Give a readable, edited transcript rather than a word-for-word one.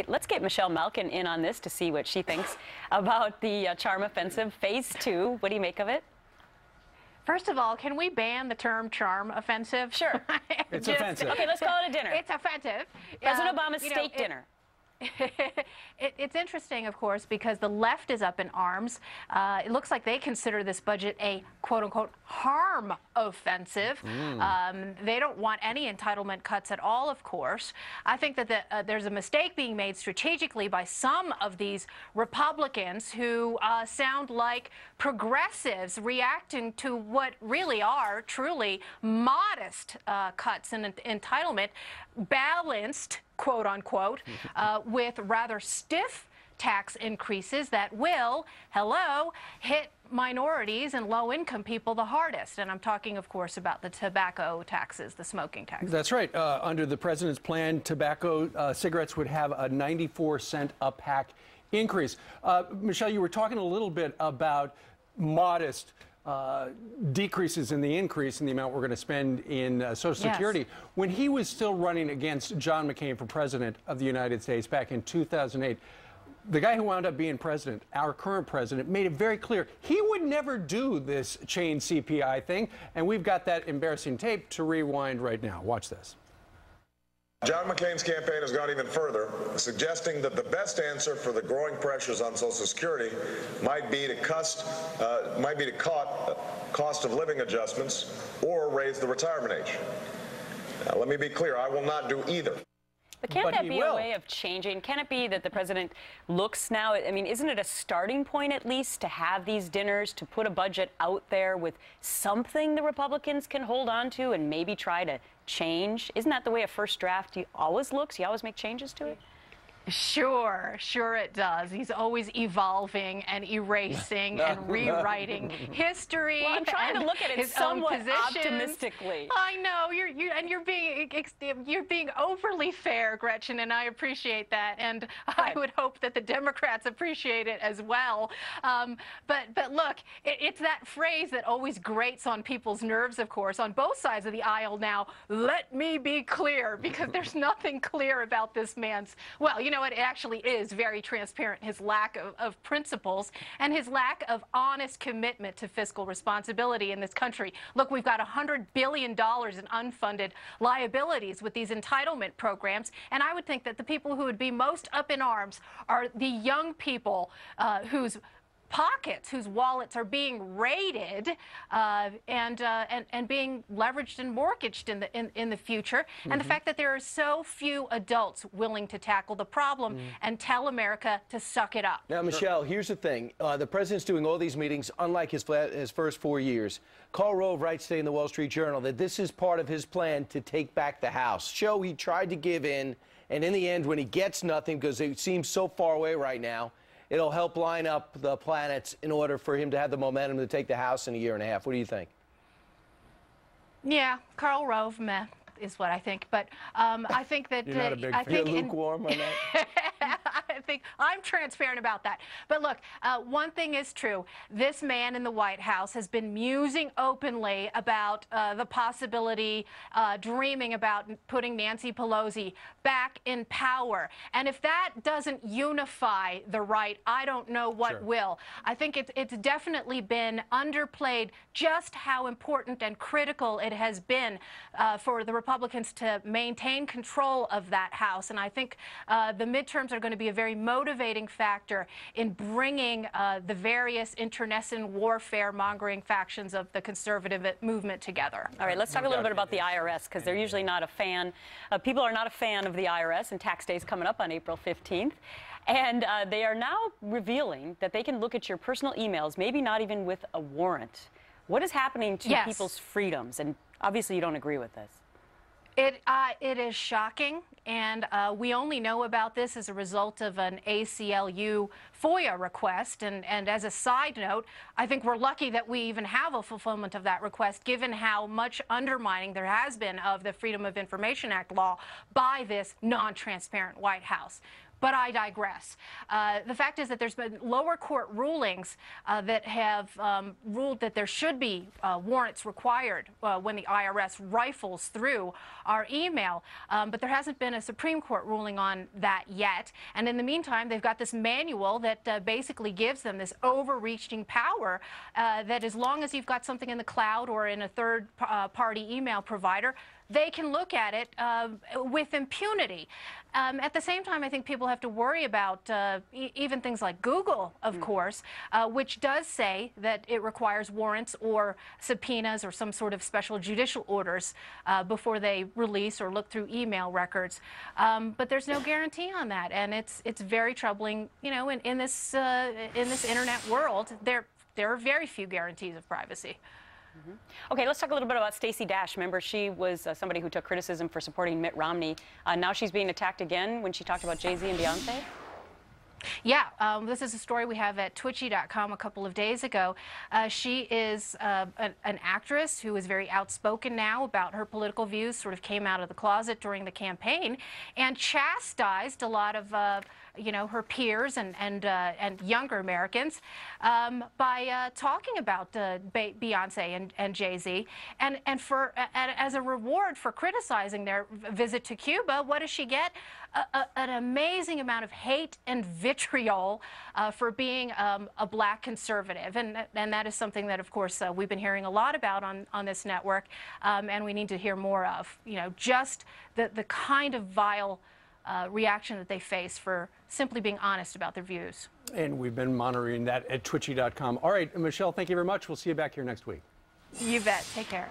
Let's get Michelle Malkin in on this to see what she thinks about the charm offensive phase 2. What do you make of it? First of all, can we ban the term charm offensive? Sure. It's offensive. Okay, let's call it a dinner. It's offensive. President Obama's steak dinner. It's interesting, of course, because the left is up in arms. It looks like they consider this budget a quote-unquote harm offensive. They don't want any entitlement cuts at all, of course. I think that there's a mistake being made strategically by some of these Republicans who sound like progressives reacting to what really are truly modest cuts in entitlement, balanced, quote unquote, with rather stiff tax increases that will, hit minorities and low-income people the hardest. And I'm talking, of course, about the tobacco taxes, the smoking taxes. That's right. Under the president's plan, tobacco cigarettes would have a 94-cent a pack increase. Michelle, you were talking a little bit about modest decreases in the increase in the amount we're going to spend in Social Security. Yes. When he was still running against John McCain for president of the United States back in 2008, the guy who wound up being president, our current president, made it very clear he would never do this chain CPI thing. And we've got that embarrassing tape to rewind right now. Watch this. John McCain's campaign has gone even further, suggesting that the best answer for the growing pressures on Social Security might be to cut cost of living adjustments or raise the retirement age. Now, let me be clear, I will not do either. But can't that be a way of changing? Can it be that the president looks now, I mean, isn't it a starting point at least to have these dinners, to put a budget out there with something the Republicans can hold on to and maybe try to change? Isn't that the way a first draft always looks? You always make changes to it? Sure it does. He's always evolving and erasing and rewriting history. Well, I'm trying to look at it somewhat optimistically. I know you're being overly fair, Gretchen, and I appreciate that. And I would hope that the Democrats appreciate it as well. But look, it's that phrase that always grates on people's nerves, of course, on both sides of the aisle now. Let me be clear, because there's nothing clear about this man's, well, you know, it actually is very transparent, his lack of principles and his lack of honest commitment to fiscal responsibility in this country. Look, we've got $100 billion in unfunded liabilities with these entitlement programs, and I would think that the people who would be most up in arms are the young people whose pockets, whose wallets are being raided and being leveraged and mortgaged in the future, and the fact that there are so few adults willing to tackle the problem and tell America to suck it up. Now, Michelle, here's the thing. The president's doing all these meetings, unlike his first 4 years. Karl Rove writes today in the Wall Street Journal that this is part of his plan to take back the House. He tried to give in, and in the end, when he gets nothing, because it seems so far away right now, it'll help line up the planets in order for him to have the momentum to take the House in a year and a half. What do you think? Yeah, Karl Rove, meh, is what I think. But I think that You're not a big fan. You're lukewarm on that? I think I'm transparent about that. But look, one thing is true. This man in the White House has been musing openly about the possibility, dreaming about putting Nancy Pelosi back in power. And if that doesn't unify the right, I don't know what will. I think it's definitely been underplayed just how important and critical it has been for the Republicans to maintain control of that House. And I think the midterms are going to be a very motivating factor in bringing the various internecine warfare-mongering factions of the conservative movement together. All right, let's talk a little bit about the IRS, because they're usually not a fan. People are not a fan of the IRS, and tax day is coming up on April 15th. And they are now revealing that they can look at your personal emails, maybe not even with a warrant. What is happening to people's freedoms? And obviously you don't agree with this. It is shocking, and we only know about this as a result of an ACLU FOIA request. And as a side note, I think we're lucky that we even have a fulfillment of that request, given how much undermining there has been of the Freedom of Information Act law by this non-transparent White House. but I digress. The fact is that there's been lower court rulings that have ruled that there should be warrants required when the IRS rifles through our email, but there hasn't been a Supreme Court ruling on that yet. And in the meantime, they've got this manual that basically gives them this overreaching power that as long as you've got something in the cloud or in a third-party email provider, they can look at it with impunity. At the same time, I think people have to worry about even things like Google, of course, which does say that it requires warrants or subpoenas or some sort of special judicial orders before they release or look through email records. But there's no guarantee on that, and it's very troubling. You know, in this internet world, there are very few guarantees of privacy. Okay, let's talk a little bit about Stacey Dash. Remember, she was somebody who took criticism for supporting Mitt Romney. Now she's being attacked again when she talked about Jay-Z and Beyonce. Yeah, this is a story we have at Twitchy.com a couple of days ago. She is an actress who is very outspoken now about her political views, sort of came out of the closet during the campaign, and chastised a lot of you know, her peers and younger Americans by talking about Beyonce and Jay-Z, and as a reward for criticizing their visit to Cuba, what does she get? An amazing amount of hate and vitriol for being a black conservative, and that is something that, of course, we've been hearing a lot about on this network, and we need to hear more of. You know, just the kind of vile reaction that they face for simply being honest about their views. And we've been monitoring that at Twitchy.com. All right, Michelle, thank you very much. We'll see you back here next week. You bet. Take care.